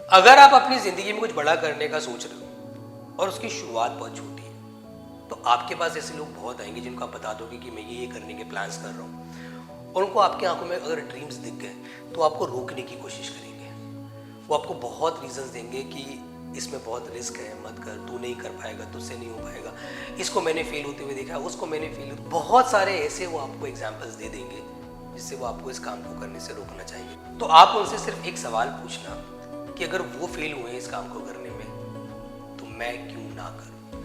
अगर आप अपनी जिंदगी में कुछ बड़ा करने का सोच रहे हो और उसकी शुरुआत बहुत छोटी है, तो आपके पास ऐसे लोग बहुत आएंगे जिनको आप बता दोगे कि मैं ये करने के प्लान्स कर रहा हूँ, और उनको आपकी आंखों में अगर ड्रीम्स दिख गए तो आपको रोकने की कोशिश करेंगे। वो आपको बहुत रीजंस देंगे कि इसमें बहुत रिस्क है, मत कर, तू नहीं कर पाएगा, तुझसे नहीं हो पाएगा, इसको मैंने फेल होते हुए देखा है, उसको मैंने फेल, बहुत सारे ऐसे वो आपको एग्जाम्पल्स दे देंगे जिससे वो आपको इस काम को करने से रोकना चाहेंगे। तो आप उनसे सिर्फ एक सवाल पूछना कि अगर वो फेल हुए इस काम को करने में तो मैं क्यों ना करूं।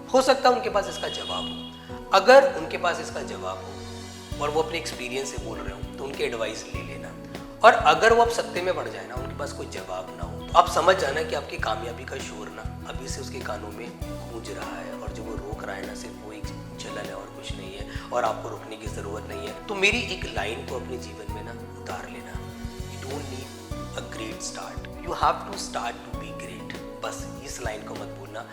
हो सकता है उनके पास इसका जवाब हो। अगर उनके पास इसका जवाब हो और वो अपने एक्सपीरियंस से बोल रहे हो तो उनकी एडवाइस ले लेना। और अगर वो अब सत्ते में बढ़ जाए ना, उनके पास कोई जवाब ना हो, तो आप समझ जाना कि आपकी कामयाबी का शोर ना अभी से उसके कानों में गूंज रहा है, और जो वो रोक रहा है ना सिर्फ वो एक जलन है और कुछ नहीं है, और आपको रोकने की जरूरत नहीं है। तो मेरी एक लाइन को अपने जीवन में ना उतार लेना, you don't need a great start, you have to start to be great. बस इस लाइन को मत भूलना।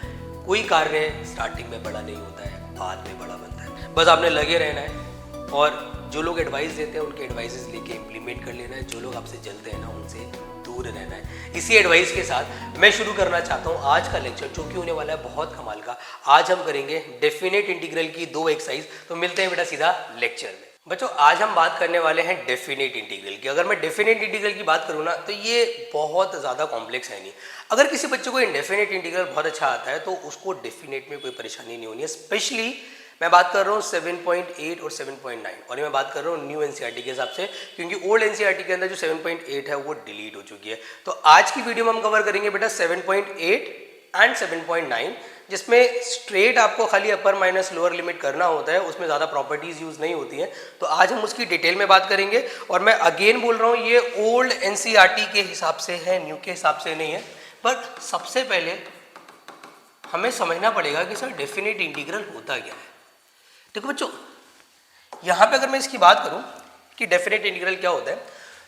कोई कार्य स्टार्टिंग में बड़ा नहीं होता है, बाद में बड़ा बनता है। बस आपने लगे रहना है, और जो लोग एडवाइस देते हैं उनके एडवाइसेस लेके इम्प्लीमेंट कर लेना है। जो लोग आपसे जलते हैं ना, उनसे दूर रहना है। इसी एडवाइस के साथ मैं शुरू करना चाहता हूँ आज का लेक्चर, जो कि होने वाला है बहुत कमाल का। आज हम करेंगे डेफिनेट इंटीग्रल की 2 एक्सरसाइज। तो मिलते हैं बेटा सीधा लेक्चर में। बच्चों, आज हम बात करने वाले हैं डेफिनेट इंटीग्रल की। अगर मैं डेफिनेट इंटीग्रल की बात करूँ ना, तो ये बहुत ज़्यादा कॉम्प्लेक्स है नहीं। अगर किसी बच्चे को इंडेफिनेट इंटीग्रल बहुत अच्छा आता है तो उसको डेफिनेट में कोई परेशानी नहीं होनी है। स्पेशली मैं बात कर रहा हूँ 7.8 और 7.9, और ये मैं बात कर रहा हूँ न्यू एनसीईआरटी के हिसाब से, क्योंकि ओल्ड एनसीईआरटी के अंदर जो 7.8 है वो डिलीट हो चुकी है। तो आज की वीडियो में हम कवर करेंगे बेटा 7.8 एंड 7.9, जिसमें स्ट्रेट आपको खाली अपर माइनस लोअर लिमिट करना होता है, उसमें ज़्यादा प्रॉपर्टीज यूज़ नहीं होती हैं। तो आज हम उसकी डिटेल में बात करेंगे। और मैं अगेन बोल रहा हूँ, ये ओल्ड एनसीईआरटी के हिसाब से है, न्यू के हिसाब से नहीं है। बट सबसे पहले हमें समझना पड़ेगा कि सर डेफिनेट इंटीग्रल होता क्या है। देखो बच्चों, यहाँ पे अगर मैं इसकी बात करूँ कि डेफिनेट इंटीग्रल क्या होता है,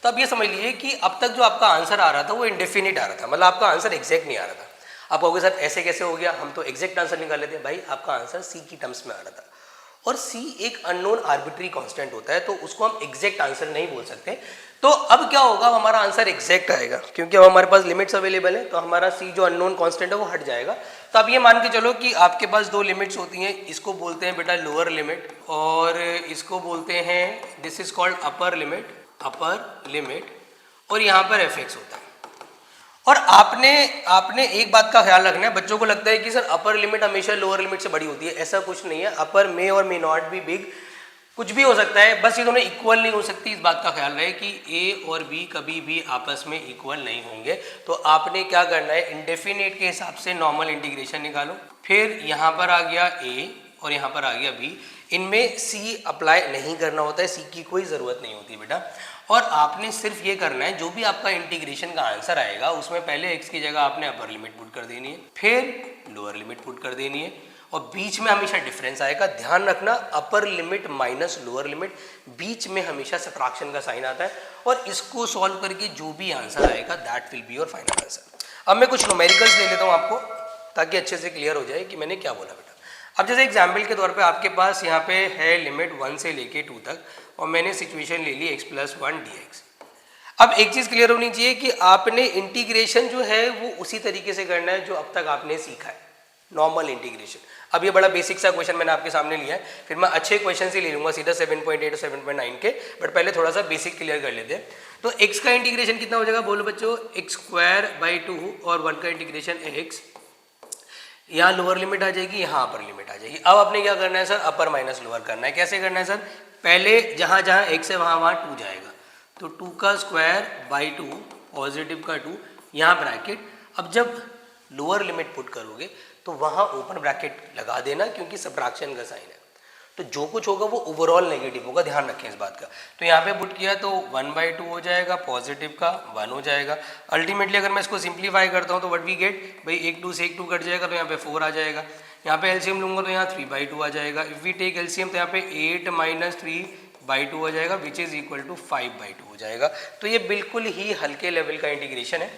तो आप ये समझ लीजिए कि अब तक जो आपका आंसर आ रहा था वो इंडेफिनिट आ रहा था, मतलब आपका आंसर एग्जैक्ट नहीं आ रहा था। आप कहोगे सर ऐसे कैसे हो गया, हम तो एग्जैक्ट आंसर निकाल लेते हैं। भाई, आपका आंसर सी की टर्म्स में आ रहा था, और सी एक अननोन आर्बिट्री कांस्टेंट होता है, तो उसको हम एग्जैक्ट आंसर नहीं बोल सकते। तो अब क्या होगा, हमारा आंसर एग्जैक्ट आएगा, क्योंकि अब हमारे पास लिमिट्स अवेलेबल है, तो हमारा सी जो अननोन कांस्टेंट है वो हट जाएगा। तो अब ये मान के चलो कि आपके पास 2 लिमिट्स होती हैं, इसको बोलते हैं बेटा लोअर लिमिट, और इसको बोलते हैं, this is called upper limit, और यहाँ पर एफ एक्स होता है। और आपने एक बात का ख्याल रखना है। बच्चों को लगता है कि सर अपर लिमिट हमेशा लोअर लिमिट से बड़ी होती है, ऐसा कुछ नहीं है। अपर मे और मे नॉट बी बिग, कुछ भी हो सकता है, बस ये दोनों इक्वल नहीं हो सकती। इस बात का ख्याल रहे कि ए और बी कभी भी आपस में इक्वल नहीं होंगे। तो आपने क्या करना है, इंडेफिनेट के हिसाब से नॉर्मल इंटीग्रेशन निकालो, फिर यहाँ पर आ गया ए और यहाँ पर आ गया बी। इनमें सी अप्लाई नहीं करना होता है, सी की कोई ज़रूरत नहीं होती बेटा। और आपने सिर्फ ये करना है, जो भी आपका इंटीग्रेशन का आंसर आएगा उसमें पहले एक्स की जगह आपने अपर लिमिट पुट कर देनी है, फिर लोअर लिमिट पुट कर देनी है, और बीच में हमेशा डिफरेंस आएगा। ध्यान रखना, upper limit minus lower limit, बीच में हमेशा सब्ट्रैक्शन का साइन आता है, और इसको सॉल्व करके जो भी आंसर आएगा that will be your final answer. अब मैं कुछ न्यूमेरिकल्स ले लेता हूँ आपको, ताकि अच्छे से क्लियर हो जाए कि मैंने क्या बोला बेटा। अब जैसे एग्जाम्पल के तौर पे आपके पास यहाँ पे है लिमिट 1 से लेके 2 तक, और मैंने सिचुएशन ले ली x+1 dx। अब एक चीज़ क्लियर होनी चाहिए कि आपने इंटीग्रेशन जो है वो उसी तरीके से करना है जो अब तक आपने सीखा है, नॉर्मल इंटीग्रेशन। अब ये बड़ा बेसिक सा क्वेश्चन मैंने आपके सामने लिया है, फिर मैं अच्छे क्वेश्चन से ले लूँगा सीधा 7.8 और 7.9 के, बट पहले थोड़ा सा बेसिक क्लियर कर लेते हैं। तो x का इंटीग्रेशन कितना हो जाएगा, बोलो बच्चों, x²/2, और 1 का इंटीग्रेशन x, यहाँ लोअर लिमिट आ जाएगी, यहाँ अपर लिमिट आ जाएगी। अब आपने क्या करना है सर, अपर माइनस लोअर करना है। कैसे करना है सर, पहले जहाँ जहाँ x है वहाँ 2 जाएगा, तो 2 का स्क्वायर/2, पॉजिटिव का 2, यहाँ ब्रैकेट। अब जब लोअर लिमिट पुट करोगे तो वहाँ ओपन ब्रैकेट लगा देना, क्योंकि सब्ट्रैक्शन का साइन है, तो जो कुछ होगा वो ओवरऑल नेगेटिव होगा, ध्यान रखें इस बात का। तो यहाँ पे पुट किया तो 1/2 हो जाएगा, पॉजिटिव का 1 हो जाएगा। अल्टीमेटली अगर मैं इसको सिंप्लीफाई करता हूँ तो व्हाट वी गेट, भाई 1 2 से 1 2 कट जाएगा, तो यहाँ पे 4 आ जाएगा। यहाँ पे एलसीएम लूंगा तो यहाँ 3/2 आ जाएगा। इफ वी टेक एलसीएम तो यहाँ पे 8 - 3/2 हो जाएगा, विच इज इक्वल टू 5/2 हो जाएगा। तो ये बिल्कुल ही हल्के लेवल का इंटीग्रेशन है।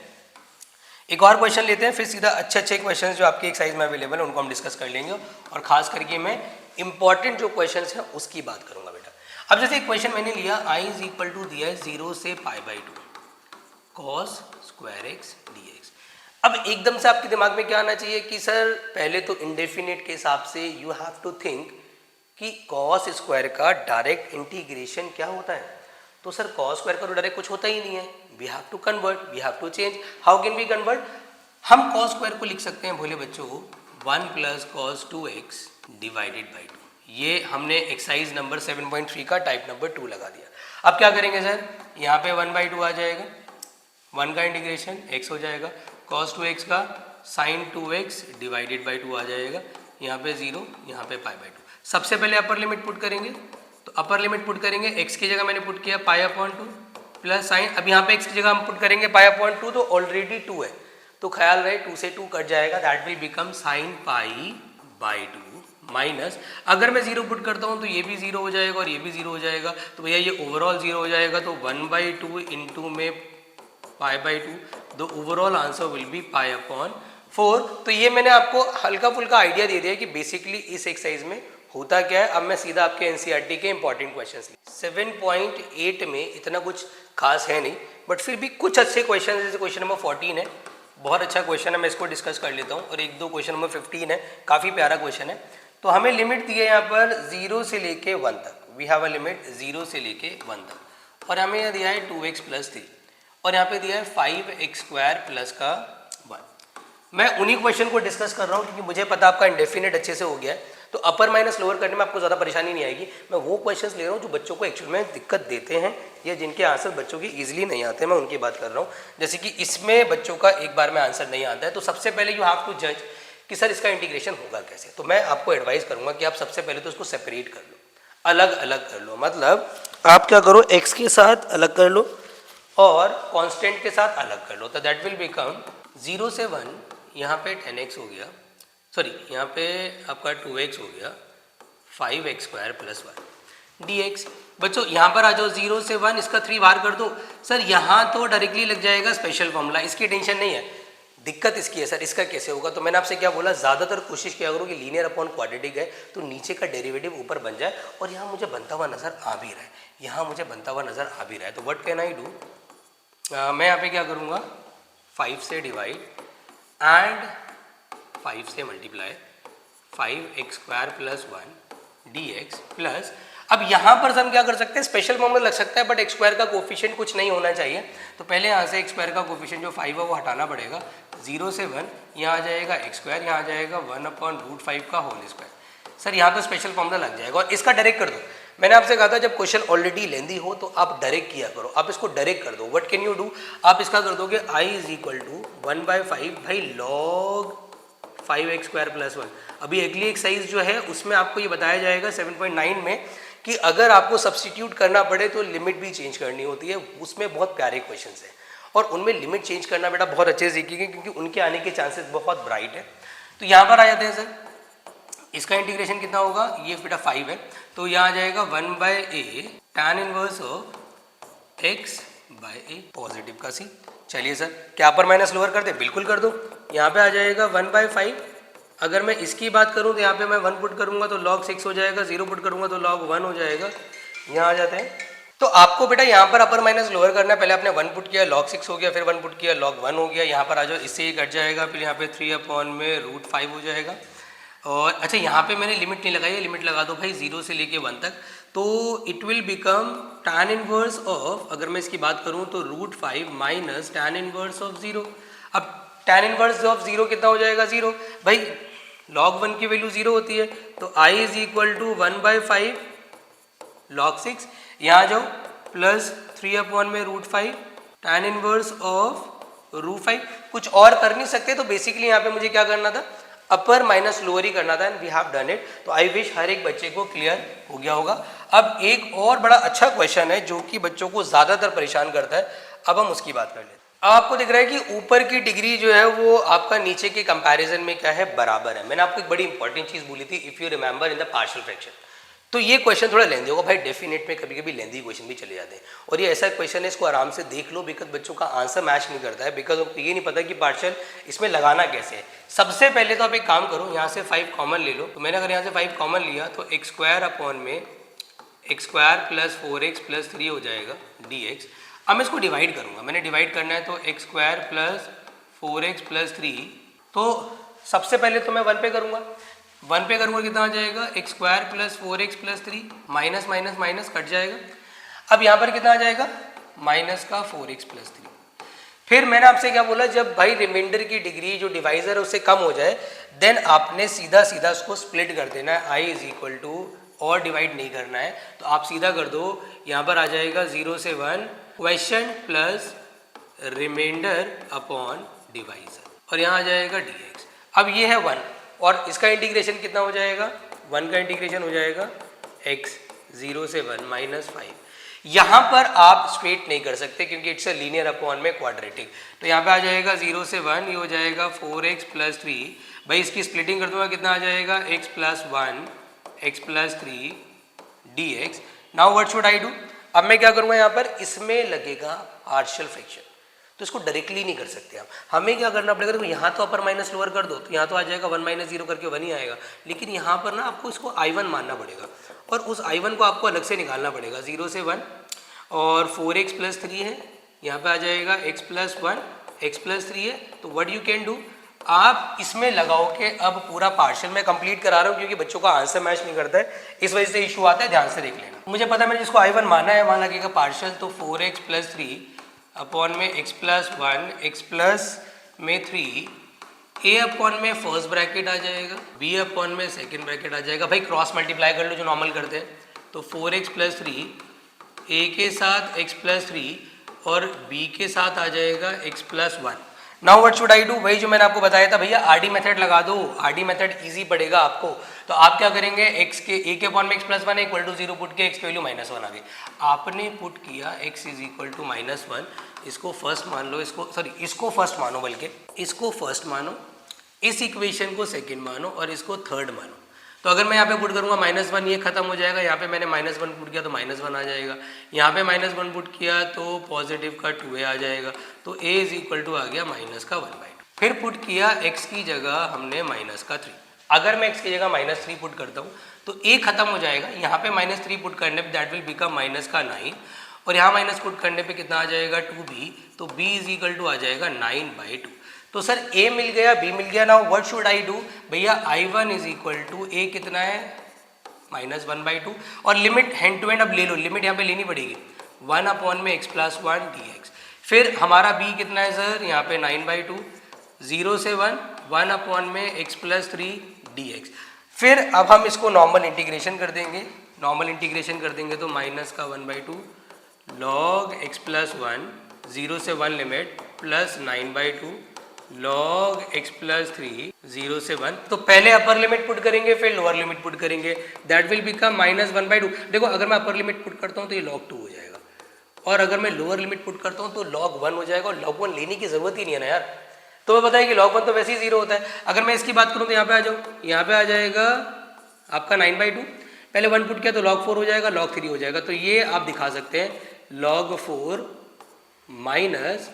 एक और क्वेश्चन लेते हैं, फिर सीधा अच्छे क्वेश्चन जो आपकी एक्सरसाइज में अवेलेबल है उनको हम डिस्कस कर लेंगे, और खास करके मैं इंपॉर्टेंट जो क्वेश्चंस हैं उसकी बात करूंगा बेटा। अब जैसे एक क्वेश्चन मैंने लिया, i = दिया है 0 से π/2, कॉस स्क्वायर एक्स dx। अब एकदम से आपके दिमाग में क्या आना चाहिए कि सर पहले तो इंडेफिनिट के हिसाब से यू हैव टू थिंक कि कॉस स्क्वायर का डायरेक्ट इंटीग्रेशन क्या होता है। तो सर कॉस स्क्वायर का तो डायरेक्ट कुछ होता ही नहीं है, we have to convert, we have to change. How can we convert? हम कॉस स्क्वायर को लिख सकते हैं भोले बच्चों को 1 plus cos 2x divided by 2। ये हमने एक्सरसाइज नंबर 7.3 का टाइप नंबर 2 लगा दिया। अब क्या करेंगे सर, यहाँ पे 1/2 आ जाएगा, 1 का इंटीग्रेशन x हो जाएगा, cos 2x का sin 2x डिवाइडेड बाई 2 आ जाएगा, यहाँ पे 0, यहाँ पे पाई बाई 2। सबसे पहले अपर लिमिट पुट करेंगे, तो अपर लिमिट पुट करेंगे, x की जगह मैंने पुट किया पाई अपॉन 2 प्लस साइन, अब यहाँ पे x की जगह हम पुट करेंगे पाई अपॉन 2, तो ऑलरेडी 2 है, तो ख्याल रहे 2 से 2 कट जाएगा, that will become sine pi by 2 minus, अगर मैं 0 पुट करता हूँ तो ये भी 0 हो जाएगा और ये भी 0 हो जाएगा, तो भैया ये ओवरऑल 0 हो जाएगा, तो 1/2 इंटू में pi by 2, the overall answer will be pi upon 4। तो ये मैंने आपको हल्का फुल्का आइडिया दे दिया कि बेसिकली इस एक्सरसाइज में होता क्या है। अब मैं सीधा आपके एनसीईआरटी के इंपॉर्टेंट क्वेश्चंस 7.8 में इतना कुछ खास है नहीं, बट फिर भी कुछ अच्छे क्वेश्चन, जैसे क्वेश्चन नंबर 14 है, बहुत अच्छा क्वेश्चन है, मैं इसको डिस्कस कर लेता हूँ, और एक दो क्वेश्चन नंबर 15 है, काफ़ी प्यारा क्वेश्चन है। तो हमें लिमिट दी है यहाँ पर 0 से लेके 1 तक, वी हैव अ लिमिट 0 से लेके 1 तक, और हमें यहाँ दिया है 2x प्लस 3, और यहाँ पे दिया है 5x स्क्वायर प्लस का 1। मैं उन्हीं क्वेश्चन को डिस्कस कर रहा हूँ क्योंकि मुझे पता आपका इंडेफिनेट अच्छे से हो गया है, तो अपर माइनस लोअर करने में आपको ज़्यादा परेशानी नहीं आएगी। मैं वो क्वेश्चंस ले रहा हूँ जो बच्चों को एक्चुअल में दिक्कत देते हैं या जिनके आंसर बच्चों की ईजिली नहीं आते हैं, मैं उनकी बात कर रहा हूँ। जैसे कि इसमें बच्चों का एक बार में आंसर नहीं आता है, तो सबसे पहले यू हैव टू जज कि सर इसका इंटीग्रेशन होगा कैसे। तो मैं आपको एडवाइस करूँगा कि आप सबसे पहले तो इसको सेपरेट कर लो, अलग अलग कर लो। मतलब आप क्या करो, एक्स के साथ अलग कर लो और कांस्टेंट के साथ अलग कर लो, तो दैट विल बिकम 0 से 1, यहाँ पे 10x हो गया, सॉरी यहाँ पे आपका 2x हो गया, 5x स्क्वायर प्लस 1 dx। बच्चों यहाँ पर आ जाओ, 0 से 1, इसका 3 बाहर कर दो। सर यहाँ तो डायरेक्टली लग जाएगा स्पेशल फॉर्मूला, इसकी टेंशन नहीं है, दिक्कत इसकी है सर इसका कैसे होगा। तो मैंने आपसे क्या बोला, ज़्यादातर कोशिश किया करो कि लीनियर अपॉन क्वाड्रेटिक है तो नीचे का डेरिवेटिव ऊपर बन जाए, और यहाँ मुझे बनता हुआ नज़र आ भी रहा है, यहाँ मुझे बनता हुआ नज़र आ भी रहा है। तो व्हाट कैन आई डू, मैं यहाँ पे क्या करूँगा, 5 से डिवाइड एंड 5 से multiply 5x square plus 1 dx plus, अब यहाँ पर हम क्या कर सकते हैं, स्पेशल फॉर्मूला लग सकता है, बट एक्स स्क्वायर का कोफिशिएंट कुछ नहीं होना चाहिए, तो पहले यहाँ से एक्स स्क्वायर का कोफिशिएंट जो 5 है वो हटाना पड़ेगा। 0 से 1 यहाँ आ जाएगा एक्स स्क्वायर, यहाँ आ जाएगा 1/√5 का होल स्क्वायर। सर यहाँ तो स्पेशल फॉर्मूला लग जाएगा, और इसका डायरेक्ट कर दो। मैंने आपसे कहा था जब क्वेश्चन ऑलरेडी लेंदी हो तो आप डायरेक्ट किया करो, आप इसको डायरेक्ट कर दो। व्हाट कैन यू डू, आप इसका कर दोगे i = 1/5 भाई log 5x स्क्वायर प्लस 1। अभी अगली एक्सरसाइज जो है उसमें आपको ये बताया जाएगा 7.9 में कि अगर आपको सब्सटीट्यूट करना पड़े तो लिमिट भी चेंज करनी होती है। उसमें बहुत प्यारे क्वेश्चंस हैं और उनमें लिमिट चेंज करना बेटा बहुत अच्छे से सीखिएगा क्योंकि उनके आने के चांसेस बहुत ब्राइट है। तो यहाँ पर आ जाते हैं सर, इसका इंटीग्रेशन कितना होगा, ये बेटा 5 है, तो यहाँ आ जाएगा 1/a tan inverse of x/a positive का c। चलिए सर क्या अपर माइनस लोअर कर दे, बिल्कुल कर दो। यहाँ पे आ जाएगा 1/5, अगर मैं इसकी बात करूँ तो यहाँ पे मैं 1 पुट करूँगा तो log 6 हो जाएगा, 0 पुट करूँगा तो log 1 हो जाएगा। यहाँ आ जाते हैं, तो आपको बेटा यहाँ पर अपर माइनस लोअर करना है। पहले आपने 1 पुट किया log 6 हो गया, फिर 1 पुट किया log 1 हो गया। यहाँ पर आ जाओ, इससे ही कट जाएगा, फिर यहाँ पे 3/√5 हो जाएगा। और अच्छा यहाँ पे मैंने लिमिट नहीं लगाई है, लिमिट लगा दो भाई 0 से लेके 1 तक, तो it will become tan inverse of, अगर मैं इसकी बात करूँ तो √5 माइनस tan इनवर्स ऑफ 0। अब tan इनवर्स ऑफ 0 कितना हो जाएगा, 0 भाई log 1 की वैल्यू 0 होती है, तो i = 1/5 log 6। यहाँ आ जाओ प्लस 3/√5 tan इनवर्स ऑफ √5। कुछ और कर नहीं सकते, तो बेसिकली यहाँ पे मुझे क्या करना था, अपर माइनस लोअर ही करना था, and we have done it. तो आई विश हर एक बच्चे को क्लियर हो गया होगा। अब एक और बड़ा अच्छा क्वेश्चन है जो कि बच्चों को ज़्यादातर परेशान करता है, अब हम उसकी बात कर लेते हैं। आपको दिख रहा है कि ऊपर की डिग्री जो है वो आपका नीचे के कंपैरिजन में क्या है, बराबर है। मैंने आपको एक बड़ी इंपॉर्टेंट चीज़ बोली थी, if you remember in the partial fraction. तो ये क्वेश्चन थोड़ा लेंदी होगा भाई, डेफिनेट में कभी कभी लेंदी क्वेश्चन भी चले जाते हैं, और ये ऐसा क्वेश्चन है इसको आराम से देख लो, बिकॉज बच्चों का आंसर मैच नहीं करता है, बिकॉज उनको ये नहीं पता कि पार्शियल इसमें लगाना कैसे है। सबसे पहले तो आप एक काम करो, यहाँ से 5 कॉमन ले लो। तो मैंने अगर यहाँ से 5 कॉमन लिया तो x² अपॉन में x² प्लस 4x प्लस 3 हो जाएगा dx। अब मैं इसको डिवाइड करूँगा, मैंने डिवाइड करना है तो x square plus 4x plus 3, तो सबसे पहले तो मैं 1 पे करूँगा, 1 पे करूँगा कितना आ जाएगा x square plus 4x plus 3, minus minus minus cut जाएगा। अब यहाँ पर कितना आ जाएगा माइनस का 4x प्लस 3। फिर मैंने आपसे क्या बोला, जब भाई रिमाइंडर की डिग्री जो डिवाइजर है उससे कम हो जाए देन आपने सीधा सीधा उसको स्प्लिट कर देना है, i इज इक्वल टू, और डिवाइड नहीं करना है, तो आप सीधा कर दो, यहाँ पर आ जाएगा 0 से 1 question plus remainder upon divisor, और यहाँ आ जाएगा dx। अब ये है 1 और इसका इंटीग्रेशन कितना हो जाएगा, 1 का इंटीग्रेशन हो जाएगा x 0 से 1 माइनस 5। यहाँ पर आप स्ट्रेट नहीं कर सकते क्योंकि इट्स अ लीनियर अपॉन में क्वाड्रेटिक, तो यहाँ पे आ जाएगा 0 से 1, ये हो जाएगा 4x प्लस 3, भाई इसकी स्प्लिटिंग कर दूंगा कितना आ जाएगा x plus 1 x plus 3 dx। Now what should I do, अब मैं क्या करूँगा, यहाँ पर इसमें लगेगा पार्शियल फ्रैक्शन, तो इसको डायरेक्टली नहीं कर सकते हम, हमें क्या करना पड़ेगा, देखो यहाँ तो अपर माइनस लोअर कर दो, तो यहाँ तो आ जाएगा 1 माइनस 0 करके 1 ही आएगा, लेकिन यहाँ पर ना आपको इसको I1 मानना पड़ेगा और उस I1 को आपको अलग से निकालना पड़ेगा। 0 से 1 और 4x प्लस 3 है, यहाँ पे आ जाएगा x प्लस 1 x प्लस 3 है, तो व्हाट यू कैन डू, आप इसमें लगाओ के अब पूरा पार्शियल मैं कंप्लीट करा रहा हूँ क्योंकि बच्चों का आंसर मैच नहीं करता है, इस वजह से इशू आता है, ध्यान से देख लेना। मुझे पता है मैंने जिसको I1 माना है वहाँ लगेगा पार्शियल, तो 4x प्लस 3 अपॉन में x प्लस 1 x प्लस में 3 a अपॉन में फर्स्ट ब्रैकेट आ जाएगा, b अपॉन में सेकंड ब्रैकेट आ जाएगा, भाई क्रॉस मल्टीप्लाई कर लो जो नॉर्मल करते हैं, तो 4x प्लस 3 a के साथ x प्लस 3 और b के साथ आ जाएगा x plus 1। Now what should I do, वही जो मैंने आपको बताया था भैया आरडी मेथड लगा दो, आरडी मेथड इजी पड़ेगा आपको, तो आप क्या करेंगे x के a के अपॉन में x plus 1 equal to 0 put के x की वैल्यू माइनस 1 आ गई, आपने पुट किया x is equal to minus 1, इसको फर्स्ट मान लो, इसको फर्स्ट मानो, बल्कि इसको फर्स्ट मानो, इस इक्वेशन को सेकंड मानो और इसको थर्ड मानो। तो अगर मैं यहाँ पे पुट करूँगा माइनस 1, ये खत्म हो जाएगा, यहाँ पे मैंने माइनस 1 पुट किया तो माइनस 1 आ जाएगा, यहाँ पे माइनस 1 पुट किया तो पॉजिटिव का 2a आ जाएगा, तो a इज इक्वल टू आ गया माइनस का 1/2। फिर पुट किया x की जगह हमने माइनस का 3, अगर मैं x की जगह माइनस 3 पुट करता हूँ तो a खत्म हो जाएगा, यहाँ पे माइनस 3 पुट करने पे दैट विल बिकम माइनस का 9, और यहाँ माइनस पुट करने पे कितना आ जाएगा 2b, तो b इज इक्वल टू आ जाएगा 9/2। तो सर a मिल गया, b मिल गया, now what should I do, भैया I1 is equal to a कितना है माइनस 1/2, और लिमिट हैंड टू हैंड अब ले लो, लिमिट यहाँ पे लेनी पड़ेगी 1 अपॉन में x प्लस 1 dx। फिर हमारा b कितना है सर, यहाँ पे 9/2, 0 से 1 अपॉन में x प्लस 3 dx। फिर अब हम इसको नॉर्मल इंटीग्रेशन कर देंगे, नॉर्मल इंटीग्रेशन कर देंगे तो माइनस का 1/2 लॉग x प्लस 1 0 से 1 limit plus 9/2 log x plus 3 0 से 1, तो पहले अपर लिमिट पुट करेंगे फिर लोअर लिमिट पुट करेंगे, दैट विल बिकम माइनस 1/2। देखो अगर मैं अपर लिमिट पुट करता हूँ तो ये log 2 हो जाएगा, और अगर मैं लोअर लिमिट पुट करता हूँ तो log 1 हो जाएगा, और log 1 लेने की जरूरत ही नहीं है ना यार, तो मैं बताया कि log 1 तो वैसे ही 0 होता है। अगर मैं इसकी बात करूँ तो यहाँ पे आ जाओ, यहाँ पे आ जाएगा आपका 9/2, पहले 1 पुट किया तो log 4 हो जाएगा, log 3 हो जाएगा, तो ये आप दिखा सकते हैं log 4 माइनस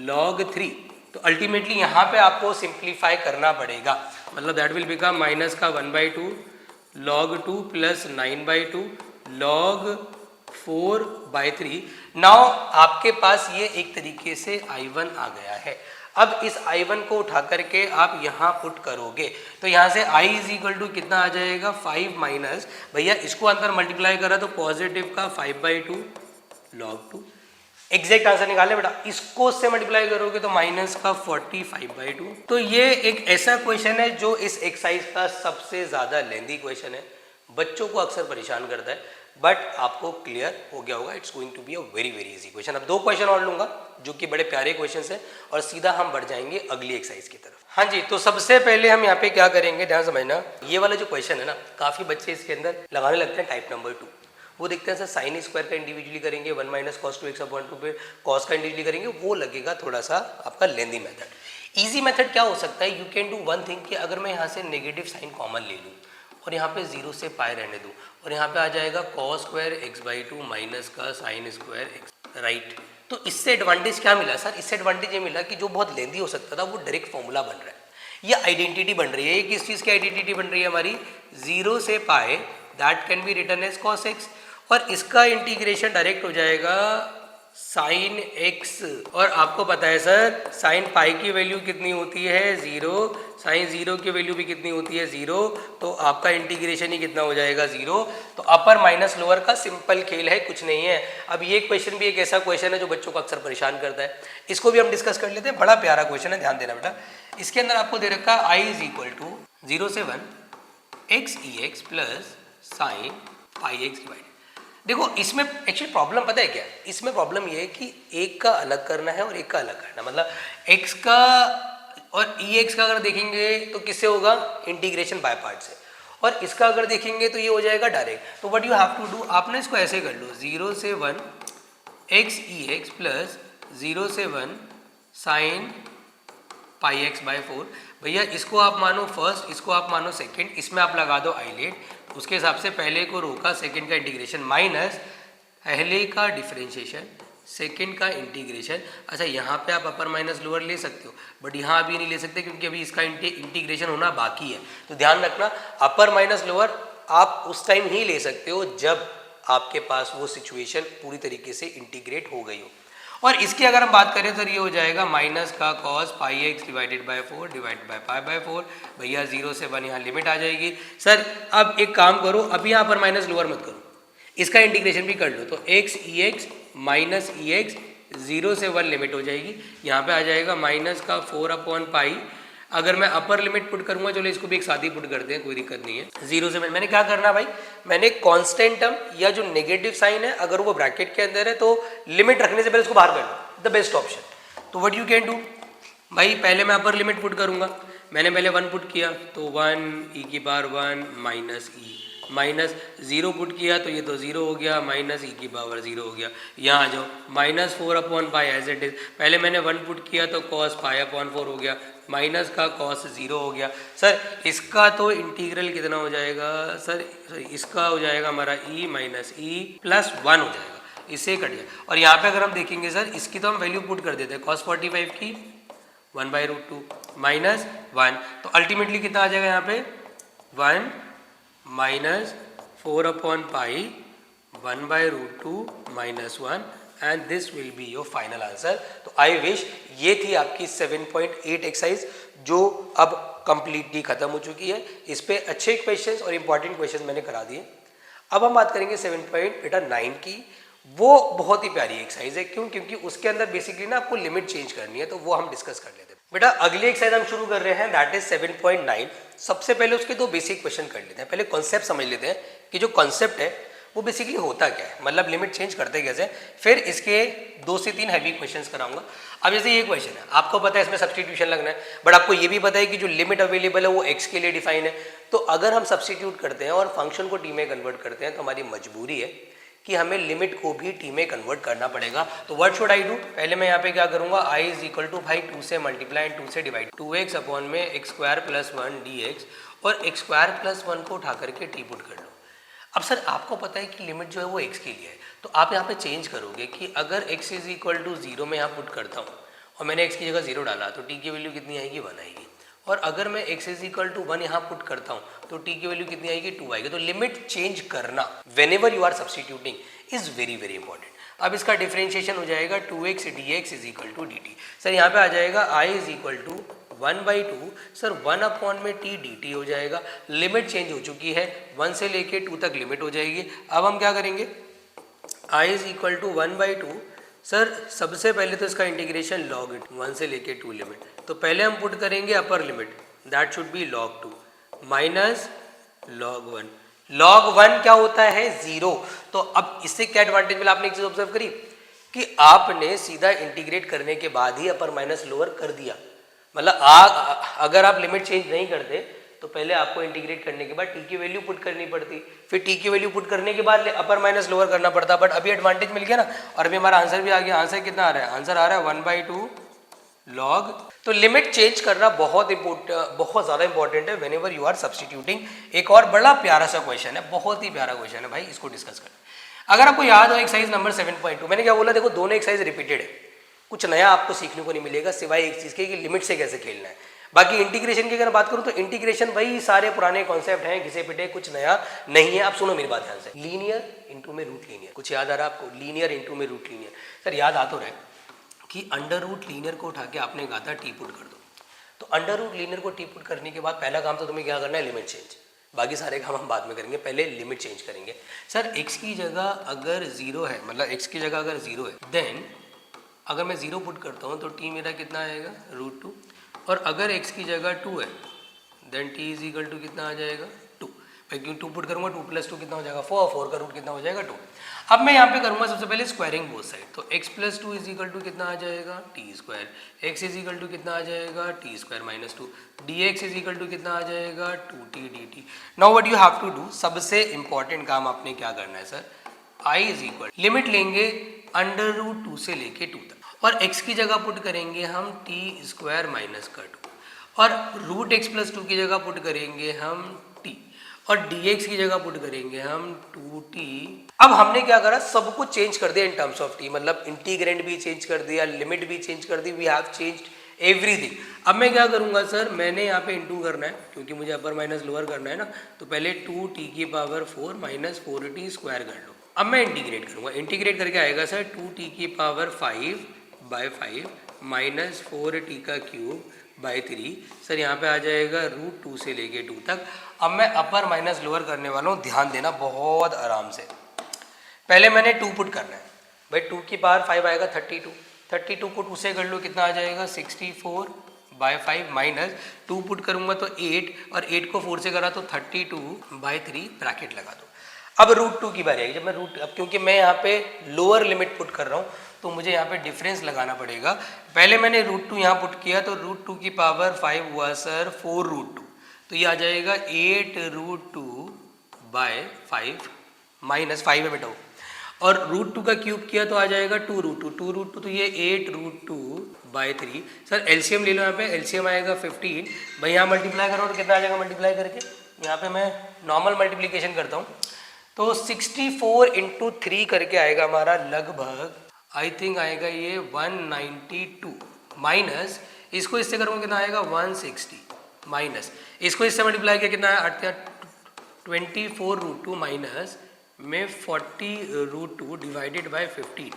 log 3, तो अल्टीमेटली यहाँ पे आपको सिंप्लीफाई करना पड़ेगा, मतलब दैट विल बिकम माइनस का 1/2 log 2 प्लस 9/2 log 4/3। नाउ आपके पास ये एक तरीके से I1 आ गया है। अब इस I1 को उठा करके आप यहाँ पुट करोगे तो यहाँ से I इज इक्वल टू कितना आ जाएगा 5 माइनस, भैया इसको अंदर मल्टीप्लाई करा तो पॉजिटिव का 5/2 log 2, एग्जैक्ट आंसर निकाले बेटा, इसको से मल्टीप्लाई करोगे तो माइनस का 45/2। तो ये एक ऐसा क्वेश्चन है जो इस एक्सरसाइज का सबसे ज्यादा लेंथी क्वेश्चन है, बच्चों को अक्सर परेशान करता है, बट आपको क्लियर हो गया होगा, it's going to be a very very easy question. अब 2 क्वेश्चन और लूंगा जो कि बड़े प्यारे क्वेश्चन हैं और सीधा हम बढ़ जाएंगे अगली एक्सरसाइज की तरफ। हाँ जी, तो सबसे पहले हम यहाँ पे क्या करेंगे, ध्यान समझना, ये वाला जो क्वेश्चन है ना, काफी बच्चे इसके अंदर लगाने लगते हैं टाइप नंबर 2, वो देखते हैं सर साइन स्क्वायर का इंडिविजुअली करेंगे 1 माइनस कॉस 2x अपॉन 2 पे कॉस का इंडिविजुअली करेंगे, वो लगेगा थोड़ा सा आपका लेंदी मेथड। इजी मेथड क्या हो सकता है, you can do one thing कि अगर मैं यहाँ से नेगेटिव साइन कॉमन ले लूँ और यहाँ पे 0 से पाई रहने दूँ और यहाँ पे आ जाएगा कॉस स्क्वायर x/2 माइनस का साइन स्क्वायर x, राइट। तो इससे एडवांटेज क्या मिला सर, इससे एडवांटेज ये मिला कि जो बहुत लेंदी हो सकता था वो डायरेक्ट फॉर्मूला बन रहा है, ये आइडेंटिटी बन रही है। ये किस चीज़ की आइडेंटिटी बन रही है हमारी, 0 से pi that can be written as cos x, और इसका इंटीग्रेशन डायरेक्ट हो जाएगा साइन एक्स, और आपको पता है सर साइन पाई की वैल्यू कितनी होती है 0, साइन 0 की वैल्यू भी कितनी होती है 0, तो आपका इंटीग्रेशन ही कितना हो जाएगा 0। तो अपर माइनस लोअर का सिंपल खेल है, कुछ नहीं है। अब ये क्वेश्चन भी एक ऐसा क्वेश्चन है जो बच्चों को अक्सर परेशान करता है, इसको भी हम डिस्कस कर लेते हैं। बड़ा प्यारा क्वेश्चन है, ध्यान देना बेटा। इसके अंदर आपको दे रखा है i इज इक्वल टू 0 से 1 x e x plus sine pi x divide. देखो इसमें एक्चुअली प्रॉब्लम पता है क्या, इसमें प्रॉब्लम ये है कि एक का अलग करना है और एक का अलग करना, मतलब x का और ex का अगर देखेंगे तो किससे होगा, इंटीग्रेशन बाय पार्ट से, और इसका अगर देखेंगे तो ये हो जाएगा डायरेक्ट। तो what you have to do, आपने इसको ऐसे कर लो 0 से 1 एक्स ई एक्स प्लस 0 से 1 साइन पाई एक्स बाय 4। भैया इसको आप मानो फर्स्ट, इसको आप मानो सेकंड, इसमें आप लगा दो आईलेट, उसके हिसाब से पहले को रोका, सेकंड का इंटीग्रेशन माइनस पहले का डिफरेंशिएशन, सेकंड का इंटीग्रेशन। अच्छा यहाँ पे आप अपर माइनस लोअर ले सकते हो, बट यहाँ अभी नहीं ले सकते क्योंकि अभी इसका इंटीग्रेशन होना बाकी है। तो ध्यान रखना अपर माइनस लोअर आप उस टाइम ही ले सकते हो जब आपके पास वो सिचुएशन पूरी तरीके से इंटीग्रेट हो गई हो। और इसकी अगर हम बात करें तो ये हो जाएगा माइनस का cos pi x divided by 4 divide by pi by 4। भैया 0 से 1 यहाँ लिमिट आ जाएगी। सर अब एक काम करो, अभी यहाँ पर माइनस लोअर मत करो, इसका इंटीग्रेशन भी कर लो। तो एक्स ई एक्स माइनस ई एक्स 0 से 1 लिमिट हो जाएगी, यहाँ पे आ जाएगा माइनस का 4/पाई। अगर मैं अपर लिमिट पुट करूंगा, चलो इसको भी एक साथ ही पुट करते हैं, कोई दिक्कत नहीं है। 0 से मैंने क्या करना भाई, मैंने कांस्टेंट टर्म या जो नेगेटिव साइन है अगर वो ब्रैकेट के अंदर है तो लिमिट रखने से पहले उसको बाहर कर लो, द बेस्ट ऑप्शन। तो व्हाट यू कैन डू भाई, पहले मैं अपर लिमिट पुट करूंगा, मैंने पहले 1 पुट किया तो 1 ई की पावर 1 माइनस ई, माइनस 0 पुट किया तो ये तो 0 हो गया, माइनस ई की पावर 0 हो गया। यहाँ आ जाओ माइनस 4/पाई एज इट इज, पहले मैंने 1 पुट किया तो कॉस पाई/4 हो गया, माइनस का कॉस 0 हो गया। सर इसका तो इंटीग्रल कितना हो जाएगा, सर इसका हो जाएगा हमारा e माइनस ई प्लस 1 हो जाएगा, इससे कट जाए। और यहाँ पे अगर हम देखेंगे सर इसकी तो हम वैल्यू पुट कर देते हैं, कॉस 45 की 1/√2 माइनस 1, तो अल्टीमेटली कितना आ जाएगा यहाँ पे 1 माइनस 4/पाई 1/√2 minus 1 and this will be your final answer. तो आई विश ये थी आपकी 7.8 एक्सरसाइज जो अब कंप्लीटली खत्म हो चुकी है। इस पे अच्छे क्वेश्चंस और इंपॉर्टेंट क्वेश्चंस मैंने करा दिए। अब हम बात करेंगे 7.9 की। वो बहुत ही प्यारी एक्सरसाइज है, क्यों, क्योंकि उसके अंदर बेसिकली ना आपको लिमिट चेंज करनी है, तो वो हम डिस्कस कर लेते हैं। बेटा अगली एक्सरसाइज हम शुरू कर रहे हैं, दैट इज 7.9। सबसे पहले उसके दो बेसिक क्वेश्चन कर लेते हैं। पहले कॉन्सेप्ट समझ लेते हैं कि जो कॉन्सेप्ट है वो बेसिकली होता क्या है, मतलब लिमिट चेंज करते कैसे, फिर इसके 2 से 3 हैवी क्वेश्चंस कराऊंगा। अब जैसे ये क्वेश्चन है, आपको पता है इसमें सब्स्टिट्यूशन लगना है, बट आपको ये भी पता है कि जो लिमिट अवेलेबल है वो x के लिए डिफाइन है। तो अगर हम सब्स्टिट्यूट करते हैं और फंक्शन को टी में कन्वर्ट करते हैं तो हमारी मजबूरी है कि हमें लिमिट को भी टी में कन्वर्ट करना पड़ेगा। तो व्हाट शुड आई डू, पहले मैं यहाँ पे क्या करूँगा, i इज इक्वल टू भाई 2 से मल्टीप्लाई एंड 2 से डिवाइड, 2x अपॉन में x² प्लस 1 dx, और x² प्लस 1 को उठा करके टी पुट कर लो। अब सर आपको पता है कि लिमिट जो है वो x के लिए है, तो आप यहाँ पे चेंज करोगे कि अगर x इज इक्वल टू 0 में यहाँ पुट करता हूँ और मैंने x की जगह 0 डाला तो t की वैल्यू कितनी आएगी 1 आएगी, और अगर मैं x इज इक्वल टू 1 यहाँ पुट करता हूँ तो t की वैल्यू कितनी आएगी 2 आएगी। तो लिमिट चेंज करना whenever you are substituting is very very important. अब इसका डिफरेंशिएशन हो जाएगा 2x dx is equal to dt। Sir यहाँ पे आ जाएगा i is equal to 1/2, sir 1 में t dt हो जाएगा। लिमिट चेंज हो चुकी है, 1 से लेके 2 तक लिमिट हो जाएगी। अब हम क्या करेंगे, i is equal to 1/2, sir सबसे पहले तो इसका इंटीग्रेशन log इट 1 से लेके 2 लिमिट, तो पहले हम पुट करेंगे upper limit, that should be log 2 minus log 1। log 1 क्या होता है 0। तो अब इससे क्या एडवांटेज मिला, आपने एक चीज ऑब्जर्व करी कि आपने सीधा इंटीग्रेट करने के बाद ही अपर माइनस लोअर कर दिया। मतलब अगर आप लिमिट चेंज नहीं करते तो पहले आपको इंटीग्रेट करने के बाद टी की वैल्यू पुट करनी पड़ती, फिर टी की वैल्यू पुट करने के बाद अपर माइनस लोअर करना पड़ता, बट अभी एडवांटेज मिल गया ना, और अभी हमारा आंसर भी आ गया। आंसर कितना आ रहा है, आंसर आ रहा है 1/2 log। तो लिमिट चेंज करना बहुत ज़्यादा इंपॉर्टेंट है whenever you are substituting. एक और बड़ा प्यारा सा क्वेश्चन है, बहुत ही प्यारा क्वेश्चन है भाई, इसको डिस्कस करें। अगर आपको याद हो एक्सरसाइज नंबर 7.2, मैंने क्या बोला, देखो दोनों एक्सरसाइज रिपीटेड है, कुछ नया आपको सीखने को नहीं मिलेगा सिवाय एक चीज़ के कि लिमिट से कैसे खेलना है। बाकी इंटीग्रेशन की अगर बात करूं तो इंटीग्रेशन वही सारे पुराने कॉन्सेप्ट हैं, घिसे पिटे, कुछ नया नहीं है। आप सुनो मेरी बात ध्यान से, लीनियर इंटू में रूट लीनियर, कुछ याद आ रहा है आपको? लीनियर इंटू में रूट लीनियर। सर याद आ तो रहा है कि अंडर रूट लीनियर को उठा के आपने कहा था टी पुट कर दो, तो अंडर रूट लीनियर को टी पुट करने के बाद पहला काम तो तुम्हें क्या करना है, लिमिट चेंज। बाकी सारे काम हम बाद में करेंगे, पहले लिमिट चेंज करेंगे। सर x की जगह अगर 0 है, मतलब x की जगह अगर 0 है, देन अगर मैं 0 पुट करता हूँ तो t मेरा कितना आएगा, √2। और अगर x की जगह 2 है then t is equal to कितना आ जाएगा, 2। भाई क्यों 2 पुट करूँगा, 2 + 2 कितना हो जाएगा, 4। 4 का रूट कितना हो जाएगा, 2। अब मैं यहाँ पे करूँगा सबसे पहले स्क्वायरिंग बोथ साइड, तो x + 2 इज इक्वल टू कितना आ जाएगा, t²। x is equal to कितना आ जाएगा, t² - 2। dx is equal to कितना आ जाएगा, 2t dt। Now what you have to do, सबसे इंपॉर्टेंट काम आपने क्या करना है sir, i is equal, limit लेंगे √2 से लेके 2 तक, और x की जगह पुट करेंगे हम t² - 2, और √x + 2 की जगह पुट करेंगे हम t, और dx की जगह पुट करेंगे हम 2t। अब हमने क्या करा, सब कुछ चेंज कर दिया इन टर्म्स ऑफ t, मतलब इंटीग्रेंड भी चेंज कर दिया, लिमिट भी चेंज कर दी, वी हैव चेंज्ड एवरीथिंग। अब मैं क्या करूंगा सर, मैंने यहाँ पे इंटू करना है क्योंकि मुझे अपर माइनस लोअर करना है ना, तो पहले 2t⁴ - 4t² कर लो। अब मैं इंटीग्रेट करूंगा, इंटीग्रेट करके आएगा सर 2t⁵/5 - 4t³ सर यहाँ पे आ जाएगा √2 से लेके 2 तक। अब मैं अपर माइनस लोअर करने वाला हूँ, ध्यान देना बहुत आराम से। पहले मैंने 2 पुट करना है, भाई 2⁵ आएगा 32, 32 को 2 से कर लो कितना आ जाएगा, 64/5 माइनस 2 पुट करूंगा तो 8, और 8 को 4 से करा तो 32/3 ब्रैकेट लगा दो। अब √2 की बारी आएगी, जब मैं अब क्योंकि मैं यहाँ पे लोअर लिमिट पुट कर रहा हूँ तो मुझे यहाँ पे डिफरेंस लगाना पड़ेगा। पहले मैंने √2 यहाँ पुट किया तो √2⁵ हुआ सर 4√2, तो ये आ जाएगा 8√2/5 माइनस 5 है बेटा, और √2 का क्यूब किया तो आ जाएगा 2√2, 2√2 तो ये 8√2/3। सर एलसीएम ले लो, यहाँ पे एलसीएम आएगा 15, भाई यहाँ मल्टीप्लाई करो तो कितना आ जाएगा, मल्टीप्लाई करके यहाँ पे मैं नॉर्मल मल्टीप्लिकेशन करता हूँ तो 64 × 3 करके आएगा हमारा लगभग, आई थिंक आएगा ये 192, माइनस इसको इससे करूँगा कितना आएगा 160, माइनस इसको इससे मल्टीप्लाई किया कितना है 24√2 माइनस में 40√2 डिवाइडेड बाय 15।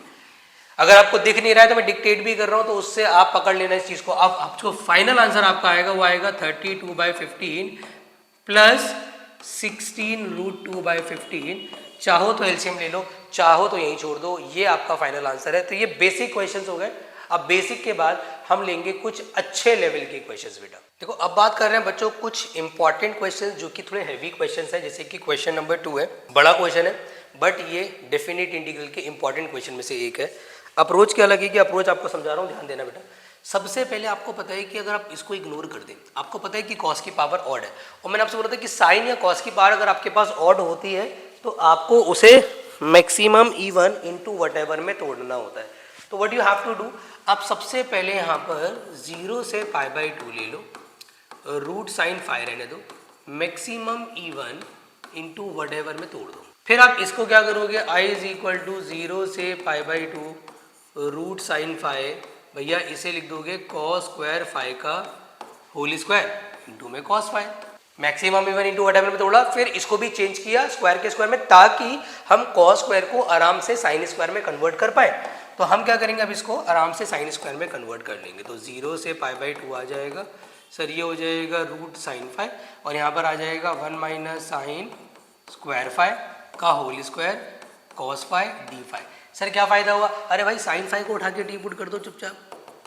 अगर आपको दिख नहीं रहा है तो मैं डिक्टेट भी कर रहा हूँ तो उससे आप पकड़ लेना इस चीज़ को। अब आपको फाइनल आंसर आपका आएगा, वो आएगा 32/15 प्लस 16√2/15। चाहो तो एलसीएम ले लो, चाहो तो यहीं छोड़ दो, ये आपका फाइनल आंसर है। तो ये बेसिक क्वेश्चंस हो गए। अब बेसिक के बाद हम लेंगे कुछ अच्छे लेवल के क्वेश्चंस बेटा। देखो अब बात कर रहे हैं बच्चों कुछ इंपॉर्टेंट क्वेश्चंस जो कि थोड़े हैवी क्वेश्चंस हैं, जैसे कि क्वेश्चन नंबर 2 है, बड़ा क्वेश्चन है बट ये डेफिनेट इंटीग्रल के इंपॉर्टेंट क्वेश्चन में से एक है। अप्रोच क्या लगेगी, अप्रोच आपको समझा रहा हूँ, ध्यान देना बेटा। सबसे पहले आपको पता है कि अगर आप इसको इग्नोर कर दें, आपको पता है कि कॉस की पावर ऑड है, और मैंने आपसे बोला था कि साइन या कॉस की पावर अगर आपके पास ऑड होती है तो आपको उसे मैक्सिमम इवन इनटू व्हाटएवर में तोड़ना होता है। तो what you have to do, आप सबसे पहले यहाँ पर 0 से π/2 ले लो, रूट साइन फाई रहने दो, मैक्सिमम इवन इनटू व्हाटएवर में तोड़ दो। फिर आप इसको क्या करोगे, i इज इक्वल टू 0 से π/2 रूट साइन फाई, भैया इसे लिख दोगे कॉस स्क्वायर फाई का होल स्क्वायर इंटू में cos phi, maximum even into whatever में तोड़ा। फिर इसको भी चेंज किया स्क्वायर के स्क्वायर में, ताकि हम कॉस स्क्वायर को आराम से साइन स्क्वायर में कन्वर्ट कर पाए। तो हम क्या करेंगे, अब इसको आराम से साइन स्क्वायर में कन्वर्ट कर लेंगे। तो 0 से π/2 आ जाएगा सर, ये हो जाएगा रूट साइन फाई, और यहाँ पर आ जाएगा 1 माइनस साइन स्क्वायर फाई का whole square cos phi d phi. Sir क्या फ़ायदा हुआ, अरे भाई साइन फाई को उठा के टी पुट कर दो चुपचाप।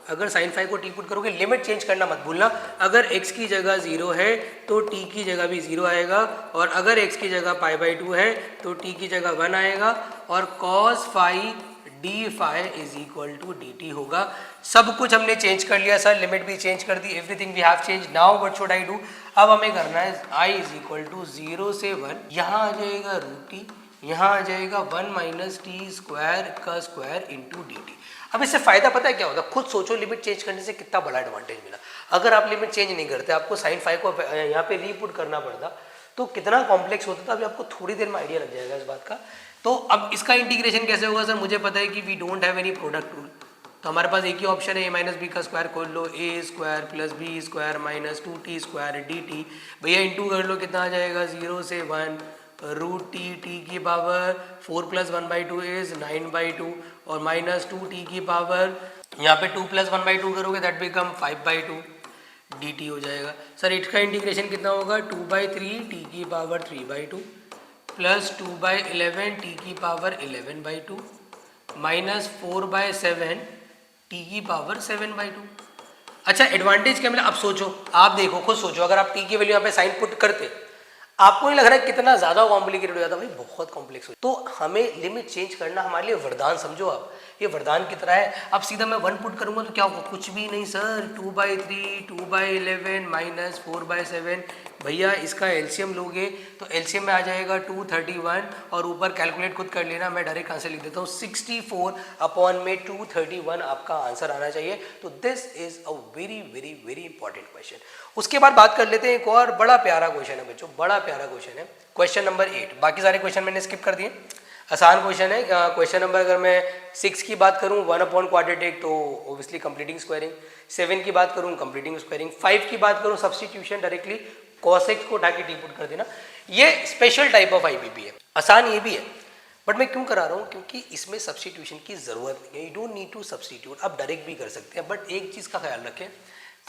अगर साइन फाई को टी पुट करोगे, लिमिट चेंज करना मत भूलना, अगर x की जगह 0 है तो t की जगह भी 0 आएगा, और अगर x की जगह π/2 है तो t की जगह 1 आएगा, और cos phi d phi is equal to dt होगा। सब कुछ हमने चेंज कर लिया सर, लिमिट भी चेंज कर दी, everything we have change. Now what should I do, अब हमें करना है i इज इक्वल टू 0 से 1, यहाँ आ जाएगा रूट टी, यहाँ आ जाएगा 1 माइनस टी स्क्वायर का स्क्वायर इंटू डी टी। अब इससे फायदा पता है क्या होता है, खुद सोचो लिमिट चेंज करने से कितना बड़ा एडवांटेज मिला। अगर आप लिमिट चेंज नहीं करते, आपको साइन फाई को यहाँ पे रीपुट करना पड़ता तो कितना कॉम्प्लेक्स होता था, अभी आपको थोड़ी देर में आइडिया लग जाएगा इस बात का। तो अब इसका इंटीग्रेशन कैसे होगा सर, मुझे पता है कि we don't have any product rule, तो हमारे पास एक ही ऑप्शन है ए माइनस बी का स्क्वायर खोल लो, a square plus b square minus 2t square d t. भैया इंटू कर लो, कितना आ जाएगा 0 से 1 रूट टी की पावर 4 प्लस 1/2 इज 9/2 और माइनस 2t की पावर यहाँ पे 2 प्लस 1/2 करोगे दैट बिकम 5/2 dt हो जाएगा। सर इसका इंटीग्रेशन कितना होगा 2/3 t की पावर 3/2 प्लस 2/11 t की पावर 11/2 माइनस 4/7 t की पावर 7/2। अच्छा एडवांटेज क्या मिला, अब सोचो, आप देखो खुद सोचो, अगर आप t की वैल्यू यहाँ पे साइन पुट करते आपको नहीं लग रहा है कितना ज्यादा कॉम्प्लिकेटेड हो जाता, भाई बहुत कॉम्प्लेक्स हो। तो हमें लिमिट चेंज करना हमारे लिए वरदान समझो, आप ये वरदान की तरह है। अब सीधा मैं 1 पुट करूंगा तो क्या होगा, कुछ भी नहीं सर, 2/3 2/11 माइनस 4/7। भैया इसका एलसीएम लोगे तो एलसीएम में आ जाएगा 231 और ऊपर कैलकुलेट खुद कर लेना, मैं डायरेक्ट आंसर लिख देता हूँ 64/231 आपका आंसर आना चाहिए। तो this is a very very very important question. उसके बाद बात कर लेते हैं एक और बड़ा प्यारा क्वेश्चन है बच्चों, बड़ा प्यारा क्वेश्चन है, क्वेश्चन नंबर 8। बाकी सारे क्वेश्चन मैंने स्किप कर दिए, आसान क्वेश्चन है। क्वेश्चन नंबर अगर मैं 6 की बात करूं 1/quadratic तो ऑब्वियसली कंप्लीटिंग स्क्वायरिंग, 7 की बात करूं कंप्लीटिंग स्क्वायरिंग, 5 की बात करूं सब्स्टिट्यूशन, डायरेक्टली cos x को उठा के टी पुट कर देना। ये स्पेशल टाइप ऑफ आईपीपी है, आसान ये भी है, बट मैं क्यों करा रहा हूँ, क्योंकि इसमें सब्स्टिट्यूशन की जरूरत नहीं है, you don't need to substitute, आप डायरेक्ट भी कर सकते हैं। बट एक चीज़ का ख्याल रखें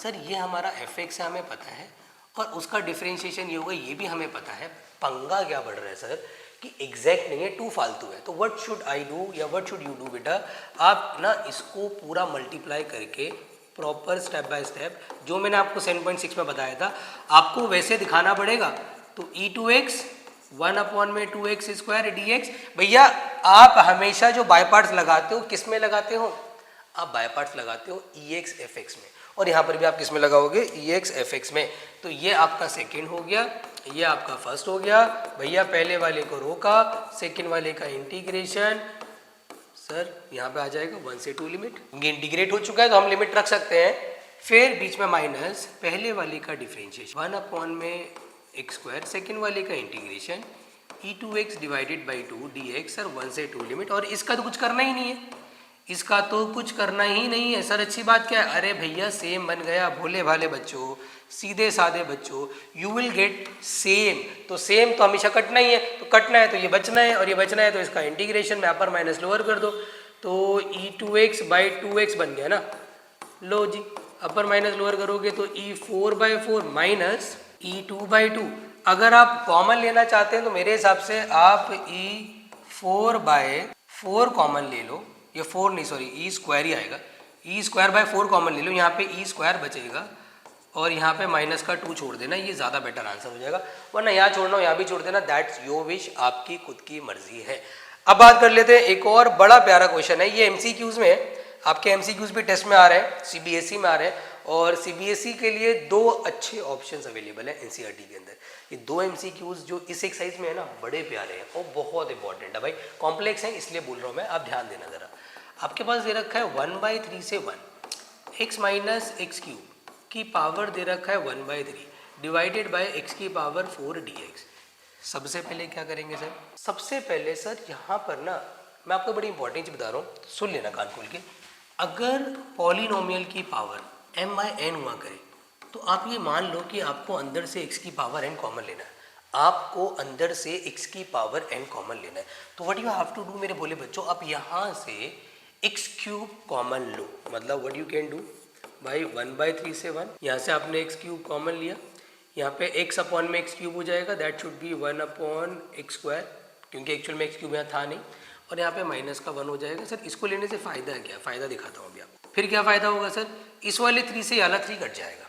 सर, ये हमारा एफ एक्स है हमें पता है और उसका डिफरेंशिएशन ये होगा ये भी हमें पता है। पंगा क्या बढ़ रहा है सर कि एग्जैक्ट नहीं है, टू फालतू है। तो व्हाट शुड आई डू या व्हाट शुड यू डू बेटा, आप ना इसको पूरा मल्टीप्लाई करके प्रॉपर स्टेप बाय स्टेप जो मैंने आपको 7.6 में बताया था आपको वैसे दिखाना पड़ेगा। तो e2x 1/2x स्क्वायर dx। भैया आप हमेशा जो बाय पार्ट्स लगाते हो किस में लगाते हो, आप बाय पार्ट्स लगाते हो ex fx में, और यहाँ पर भी आप किस में लगाओगे ex fx में। तो ये आपका सेकेंड हो गया, ये आपका फर्स्ट हो गया। भैया पहले वाले को रोका, सेकेंड वाले का इंटीग्रेशन, सर यहाँ पे आ जाएगा 1 से 2 लिमिट, इंटीग्रेट हो चुका है तो हम लिमिट रख सकते हैं। फिर बीच में माइनस पहले वाले का डिफरेंशिएशन 1/x स्क्वायर, सेकेंड वाले का integration e2x divided by 2 dx, sir 1 से 2 लिमिट। और इसका तो कुछ करना ही नहीं है, इसका तो कुछ करना ही नहीं है सर। अच्छी बात क्या है, अरे भैया सेम बन गया, भोले भाले बच्चों, सीधे साधे बच्चों, यू विल गेट सेम। तो सेम तो हमेशा कटना ही है, तो कटना है तो ये बचना है और ये बचना है तो इसका इंटीग्रेशन में अपर माइनस लोअर कर दो, तो e2x बाई 2x बन गया ना। लो जी, अपर माइनस लोअर करोगे तो e4/4 माइनस e2/2। अगर आप कॉमन लेना चाहते हैं तो मेरे हिसाब से आप e4/4 कॉमन ले लो, ये 4 नहीं सॉरी ई स्क्वायर ही आएगा, e²/4 कॉमन ले लो, यहाँ पे e स्क्वायर बचेगा और यहाँ पे माइनस का 2 छोड़ देना, ये ज़्यादा बेटर आंसर हो जाएगा। वरना यहाँ छोड़ना हो यहाँ भी छोड़ देना, दैट्स योर विश, आपकी खुद की मर्जी है। अब बात कर लेते हैं एक और बड़ा प्यारा क्वेश्चन है, ये एमसीक्यूज में है, आपके एमसीक्यूज भी टेस्ट में आ रहे हैं, सीबीएसई में आ रहे हैं, और सीबीएसई के लिए 2 अच्छे ऑप्शंस अवेलेबल है एनसीईआरटी के अंदर। ये 2 एमसीक्यूज जो इस एक्सरसाइज में है ना बड़े प्यारे हैं और बहुत इंपॉर्टेंट है भाई, कॉम्प्लेक्स है इसलिए बोल रहा हूँ मैं, आप ध्यान देना जरा। आपके पास दे रखा है 1/3 से 1 x माइनस एक्स क्यूब की पावर दे रखा है 1/3 डिवाइडेड बाय x की पावर 4 dx। सबसे पहले क्या करेंगे सर, सबसे पहले सर यहाँ पर ना मैं आपको बड़ी इंपॉर्टेंट चीज बता रहा हूँ, सुन लेना कान खोल के। अगर पॉलिनोमियल की पावर m/n हुआ करे तो आप ये मान लो कि आपको अंदर से x की पावर n कॉमन लेना है, आपको अंदर से x की पावर n कॉमन लेना है। तो what you have to do मेरे भोले बच्चों, आप यहाँ से x³ कॉमन लो, मतलब व्हाट यू कैन डू भाई 1/3 से 1, यहाँ से आपने x³ कॉमन लिया, यहाँ पे x अपॉन में x³ हो जाएगा, दैट शुड बी 1/x², क्योंकि एक्चुअल में x³ यहाँ था नहीं, और यहाँ पे माइनस का 1 हो जाएगा। सर इसको लेने से फ़ायदा है क्या, फ़ायदा दिखाता हूँ अभी आपको। फिर क्या फ़ायदा होगा सर, इस वाले 3 से वाला 3 कट जाएगा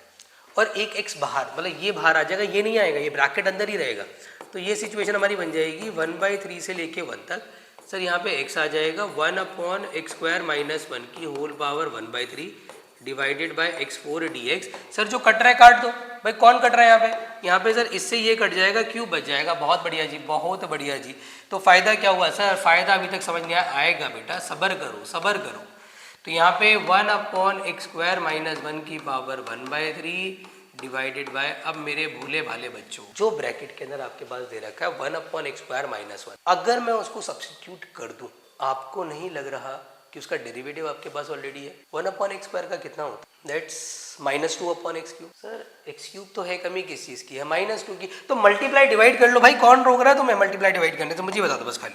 और एक x बाहर, मतलब ये बाहर आ जाएगा, ये नहीं आएगा, ये ब्रैकेट अंदर ही रहेगा। तो ये सिचुएशन हमारी बन जाएगी 1/3 से लेके 1 तक। सर यहाँ पे x आ जाएगा 1/x² माइनस 1 की whole power 1/3 divided by x4 dx। Sir जो कट रहा है काट दो भाई, कौन कट रहा है यहाँ पे सर, इससे ये कट जाएगा, क्यूब बच जाएगा। बहुत बढ़िया जी, बहुत बढ़िया जी। तो फायदा क्या हुआ सर, फायदा अभी तक समझ नहीं आएगा बेटा, सब्र करो सब्र करो। तो यहाँ पे 1/x² माइनस 1 की पावर 1/3 डिवाइडेड बाय, अब मेरे भूले भाले बच्चों जो ब्रैकेट के अंदर आपके पास दे रखा है 1/x² माइनस 1, अगर मैं उसको सब्स्टिट्यूट कर दूं, आपको नहीं लग रहा कि कि उसका डेरिवेटिव आपके पास ऑलरेडी है। 1/x² का कितना होता है? That's -2/x³। सर x³ तो है, कमी किस चीज़ की है? -2 की। तो मल्टीप्लाई डिवाइड कर लो भाई, कौन रोक रहा है तुम्हें मल्टीप्लाई डिवाइड करने? तो मुझे बता दो बस खाली।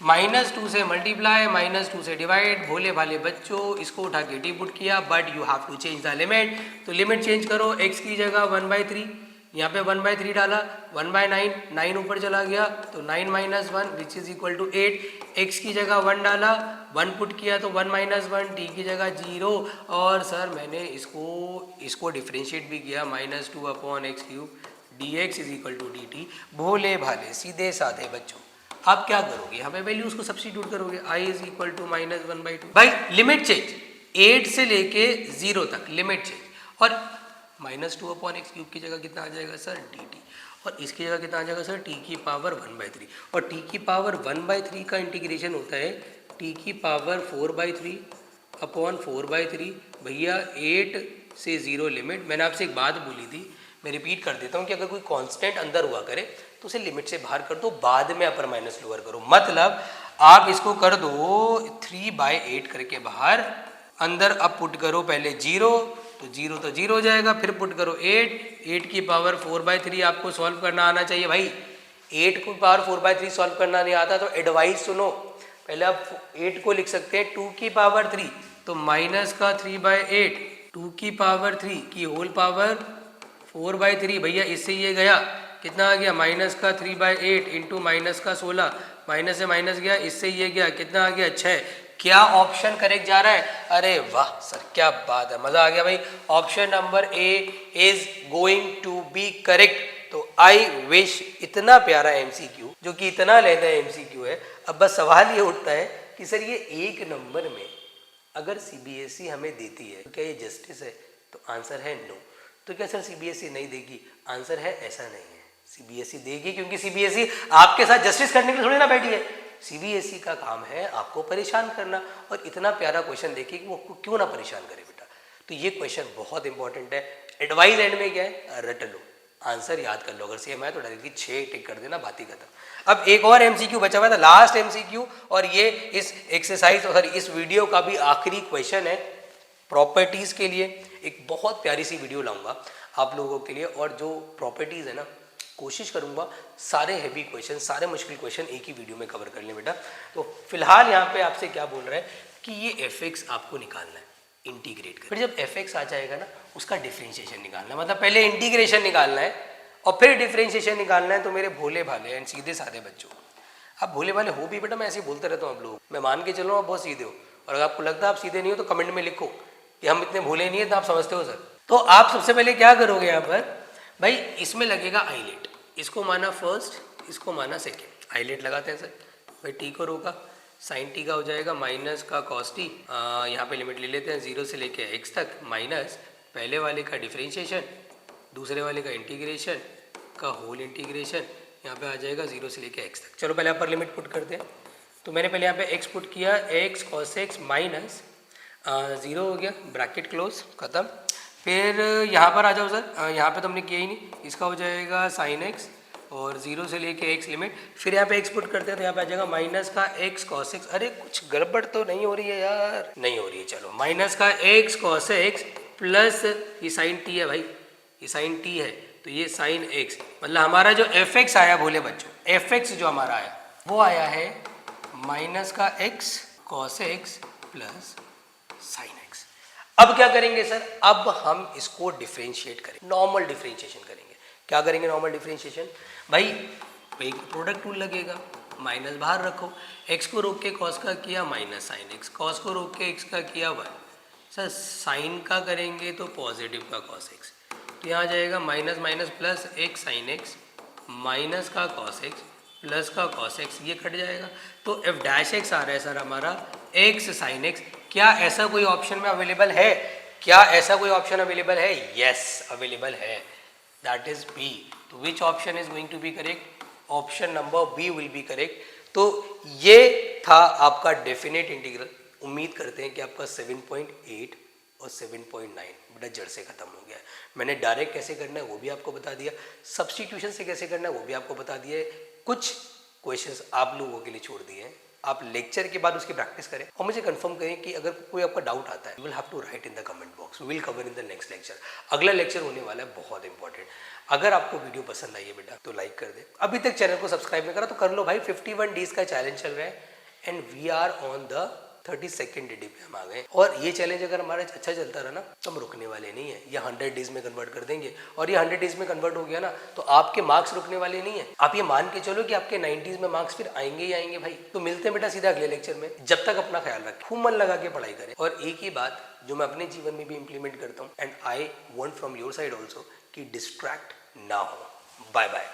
-2 से मल्टीप्लाई, -2 से डिवाइड। भोले भाले बच्चों, इसको उठा के डी पुट किया, but you have to change the limit. तो लिमिट चेंज करो, x की जगह 1/3, यहाँ पे 1/3 डाला, 1/9, 9 ऊपर चला गया तो 9 - 1 which is equal to 8। x की जगह 1 डाला, 1 पुट किया तो 1 - 1, t की जगह 0। और सर मैंने इसको डिफ्रेंशिएट भी किया, -2/x³ dx is equal to dt। भोले भाले सीधे साधे बच्चों, आप क्या करोगे? यहाँ पे वैल्यूज को सब्स्टिट्यूट करोगे, i इज इक्वल टू -1/2। भाई लिमिट चेंज, 8 से लेके 0 तक लिमिट चेंज, और -2/x³ की जगह कितना आ जाएगा सर? dt। और इसकी जगह कितना आ जाएगा सर? t की पावर 1/3। और t की पावर 1/3 का इंटीग्रेशन होता है t की पावर 4/3/4/3। भैया 8 से 0 लिमिट। मैंने आपसे एक बात बोली थी, मैं रिपीट कर देता हूँ कि अगर कोई कांस्टेंट अंदर हुआ करे तो उसे लिमिट से बाहर कर दो, बाद में अपर माइनस लोअर करो। मतलब आप इसको कर दो 3/8 करके बाहर, अंदर अब पुट करो पहले 0, तो 0 तो 0 हो जाएगा, फिर पुट करो 8 की पावर 4/3 आपको सॉल्व करना आना चाहिए। भाई 8 को पावर 4/3 सॉल्व करना नहीं आता तो एडवाइस सुनो, पहले आप 8 को लिख सकते हैं 2 की पावर 3, तो -3/8, 2 की पावर 3 की होल पावर 4/3। भैया इससे ये गया, कितना आ गया? -3/8 इंटू -16, माइनस से माइनस गया, इससे ये गया, कितना आ गया? 6। क्या ऑप्शन करेक्ट जा रहा है? अरे वाह सर क्या बात है, मजा आ गया भाई। Option number A is going to be correct. तो आई विश, इतना प्यारा एमसीक्यू जो कि इतना लेता है एमसीक्यू है। अब बस सवाल ये उठता है कि सर ये एक नंबर में अगर सीबीएसई हमें देती है तो क्या ये जस्टिस है? तो आंसर है नो। तो क्या सर सीबीएसई नहीं देगी? आंसर है ऐसा नहीं है, सीबीएसई देगी, क्योंकि सीबीएसई आपके साथ जस्टिस करने के लिए थोड़ी ना बैठी है। सीबीएसई का काम है आपको परेशान करना, और इतना प्यारा क्वेश्चन देखिए कि वो आपको क्यों ना परेशान करे बेटा। तो ये क्वेश्चन बहुत इंपॉर्टेंट है। एडवाइस एंड में क्या है? रट लो, आंसर याद कर लो। अगर सेम है तो डायरेक्टली 6 टिक कर देना, बात ही खत्म। अब एक और एमसीक्यू बचा हुआ था, लास्ट एमसीक्यू, और ये इस एक्सरसाइज और इस वीडियो का भी आखिरी क्वेश्चन है। प्रॉपर्टीज के लिए एक बहुत प्यारी सी वीडियो लाऊंगा आप लोगों के लिए, और जो प्रॉपर्टीज है ना, कोशिश करूंगा सारे हैवी क्वेश्चन, सारे मुश्किल क्वेश्चन एक ही वीडियो में कवर कर लें बेटा। तो फिलहाल यहाँ पे आपसे क्या बोल रहा है कि ये fx आपको निकालना है, इंटीग्रेट कर। फिर जब fx आ जाएगा ना, उसका डिफ्रेंशिएशन निकालना है, मतलब पहले इंटीग्रेशन निकालना है और फिर डिफ्रेंशिएशन निकालना है। तो मेरे भोले भाले एंड सीधे साधे बच्चों, आप भोले भाले हो भी बेटा, मैं ऐसे ही बोलते रहता हूँ आप लोग, मैं मान के चल रहा हूँ आप बहुत सीधे हो, और अगर आपको लगता है आप सीधे नहीं हो तो कमेंट में लिखो कि हम इतने भोले नहीं है, तो आप समझते हो सर। तो आप सबसे पहले क्या करोगे यहाँ पर? भाई इसमें लगेगा आईलेट, इसको माना फर्स्ट, इसको माना सेकेंड। आईलेट लगाते हैं सर। भाई टी को रोका, साइन टी का हो जाएगा माइनस का कॉस टी, यहाँ पे लिमिट ले लेते हैं 0 से लेके x तक, माइनस पहले वाले का डिफ्रेंशिएशन, दूसरे वाले का इंटीग्रेशन का होल इंटीग्रेशन, यहाँ पे आ जाएगा 0 से लेके x तक। चलो पहले अपर लिमिट पुट करते हैं। तो मैंने पहले यहाँ पे x पुट किया, x cos x माइनस 0 हो गया, ब्रैकेट क्लोज, खत्म। फिर यहाँ पर आ जाओ सर, यहाँ पे तो हमने किया ही नहीं, इसका हो जाएगा साइन x और 0 से लेके x लिमिट। फिर यहाँ पे x पुट करते हैं तो यहाँ पे आ जाएगा माइनस का x cos x। अरे कुछ गड़बड़ तो नहीं हो रही है यार? नहीं हो रही है, चलो माइनस का x cos x प्लस ये साइन t है भाई, ये साइन t है तो ये साइन x, मतलब हमारा जो fx आया भोले बच्चों, fx जो हमारा आया वो आया है माइनस का x cos x plus sign x। अब क्या करेंगे सर? अब हम इसको डिफरेंशिएट करेंगे, नॉर्मल डिफरेंशिएशन करेंगे। क्या करेंगे नॉर्मल डिफरेंशिएशन? भाई एक प्रोडक्ट रूल लगेगा, माइनस बाहर रखो, x को रोक के cos का किया माइनस साइन x, cos को रोक के x का किया 1। सर साइन का करेंगे तो पॉजिटिव का cos x, तो यहाँ आ जाएगा minus minus plus x sine x minus का cos x प्लस का cos x, ये कट जाएगा। तो f डैश x आ रहा है सर हमारा x साइन x। क्या ऐसा कोई ऑप्शन में अवेलेबल है? क्या ऐसा कोई ऑप्शन अवेलेबल है? यस अवेलेबल है, दैट इज बी। तो which option is going to be correct? Option number B will be correct. तो ये था आपका डेफिनेट इंटीग्रल। उम्मीद करते हैं कि आपका 7.8 और 7.9 बेटा जड़ से खत्म हो गया है। मैंने डायरेक्ट कैसे करना है वो भी आपको बता दिया, सब्स्टिट्यूशन से कैसे करना है वो भी आपको बता दिया है, कुछ क्वेश्चंस आप लोगों के लिए छोड़ दिए हैं, आप लेक्चर के बाद उसकी प्रैक्टिस करें और मुझे कंफर्म करें कि अगर कोई आपका डाउट आता है, you will have to write in the comment box, we will cover in the next lecture. अगला लेक्चर होने वाला है बहुत इंपॉर्टेंट। अगर आपको वीडियो पसंद आई है बेटा तो लाइक कर दे, अभी तक चैनल को सब्सक्राइब नहीं करा तो कर लो भाई। 51 डेज का चैलेंज चल रहा है and we are on the 32nd day पे हम आ गए। और ये चैलेंज अगर हमारा अच्छा चलता रहा ना तो हम रुकने वाले नहीं है, ये 100 डेज में कन्वर्ट कर देंगे। और ये 100 डेज में कन्वर्ट हो गया ना तो आपके मार्क्स रुकने वाले नहीं है। आप ये मान के चलो कि आपके 90s में मार्क्स फिर आएंगे ही आएंगे भाई। तो मिलते हैं बेटा सीधा अगले लेक्चर में। जब तक अपना ख्याल रखें, खूब मन लगा के पढ़ाई करें। और एक ही बात जो मैं अपने जीवन में भी इंप्लीमेंट करता हूँ and I want from your side also कि डिस्ट्रैक्ट ना हो। Bye bye.